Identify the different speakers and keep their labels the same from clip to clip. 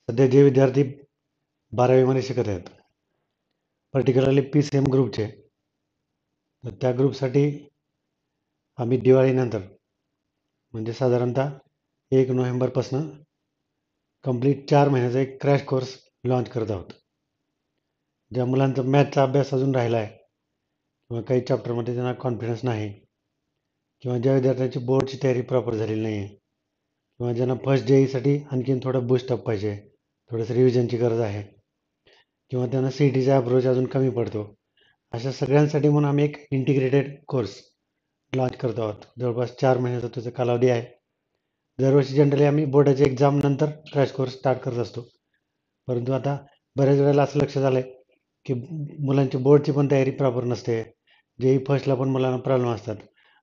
Speaker 1: सध्या जे विद्यार्थी 12वीमध्ये शिकत आहेत, पर्टिक्युलरली PCM ग्रुपचे, तर त्या ग्रुपसाठी आम्ही दिवाळीनंतर म्हणजे साधारणतः 1 नोव्हेंबरपासून कंप्लीट 4 महिन्याचा एक क्रॅश कोर्स लॉन्च करत आहोत. ज्या मुलांचा मॅथचा अभ्यास अजून राहिला आहे किंवा काही चॅप्टरमध्ये त्यांना कॉन्फिडन्स नाही किंवा ज्या विद्यार्थ्यांची बोर्डची तयारी प्रॉपर झालेली नाही आहे किंवा ज्यांना फर्स्ट JEEसाठी आणखीन थोडं बूस्टअप पाहिजे, थोडंसं रिव्हिजनची गरज आहे किंवा त्यांना CETचा अप्रोच अजून कमी पडतो, अशा सगळ्यांसाठी म्हणून आम्ही एक इंटिग्रेटेड कोर्स लॉन्च करतो आहोत. जवळपास 4 महिन्याचा त्याचा कालावधी आहे. दरवर्षी जनरली आम्ही बोर्डाच्या एक्झाम नंतर क्रॅश कोर्स स्टार्ट करत असतो, परंतु आता बऱ्याच वेळेला असं लक्षात आलं आहे की मुलांची बोर्डची पण तयारी प्रॉपर नसते, फर्स्टला पण मुलांना प्रॉब्लेम असतात.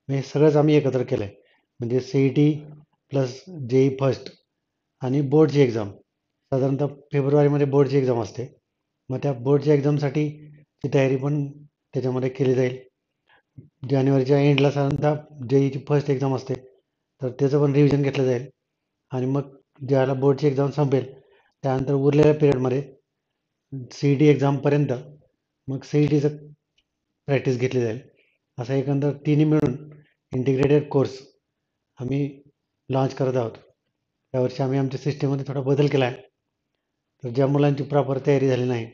Speaker 1: हे सगळंच आम्ही एकत्र केलं आहे, म्हणजे CET प्लस फर्स्ट आणि बोर्डची एक्झाम. साधारणतः फेब्रुवारीमध्ये बोर्डची एक्झाम असते, मग त्या बोर्डच्या एक्झामसाठी ची तयारी पण त्याच्यामध्ये केली जाईल. जानेवारीच्या एंडला साधारणतः JEEची फर्स्ट एक्झाम असते, तर त्याचं पण रिव्हिजन घेतलं जाईल आणि मग ज्यावेळेला बोर्डची एक्झाम संपेल त्यानंतर उरलेल्या पिरियडमध्ये CET एक्झामपर्यंत मग CETचं प्रॅक्टिस घेतली जाईल. असा एकंदर तिन्ही मिळून इंटिग्रेटेड कोर्स आम्ही लॉन्च करत आहोत. यावर्षी आम्ही आमच्या सिस्टीममध्ये थोडा बदल केला आहे. तर ज्या मुलांची प्रॉपर तयारी झाली नाही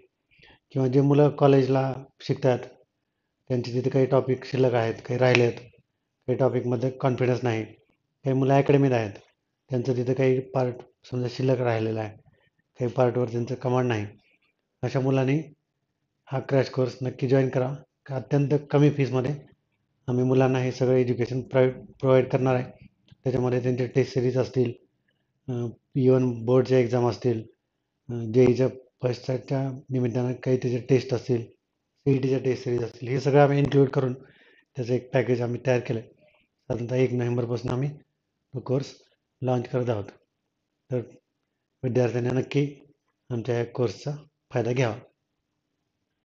Speaker 1: किंवा जे मुलं कॉलेजला शिकतात त्यांचे तिथे काही टॉपिक शिल्लक आहेत, काही राहिले आहेत, काही टॉपिकमध्ये कॉन्फिडन्स नाही, काही मुलं अकॅडमीत आहेत त्यांचं तिथं काही पार्ट समजा शिल्लक राहिलेला आहे, काही पार्टवर त्यांचं कमांड नाही, अशा मुलांनी हा क्रॅश कोर्स नक्की जॉईन करा. का अत्यंत कमी फीसमध्ये आम्ही मुलांना हे सगळं एज्युकेशन प्रोव्हाइड करणार आहे. त्याच्यामध्ये त्यांचे टेस्ट सिरीज असतील, इवन बोर्डच्या एक्झाम असतील, JEEच्या फर्स्टच्या निमित्तानं काही त्याचे टेस्ट असतील, CETच्या टेस्ट सिरीज असतील, हे सगळं आम्ही इन्क्लूड करून त्याचं एक पॅकेज आम्ही तयार केलं आहे. साधारणतः 1 नोव्हेंबरपासून आम्ही तो कोर्स लॉन्च करत आहोत. तर विद्यार्थ्यांनी नक्की आमच्या या कोर्सचा फायदा घ्यावा.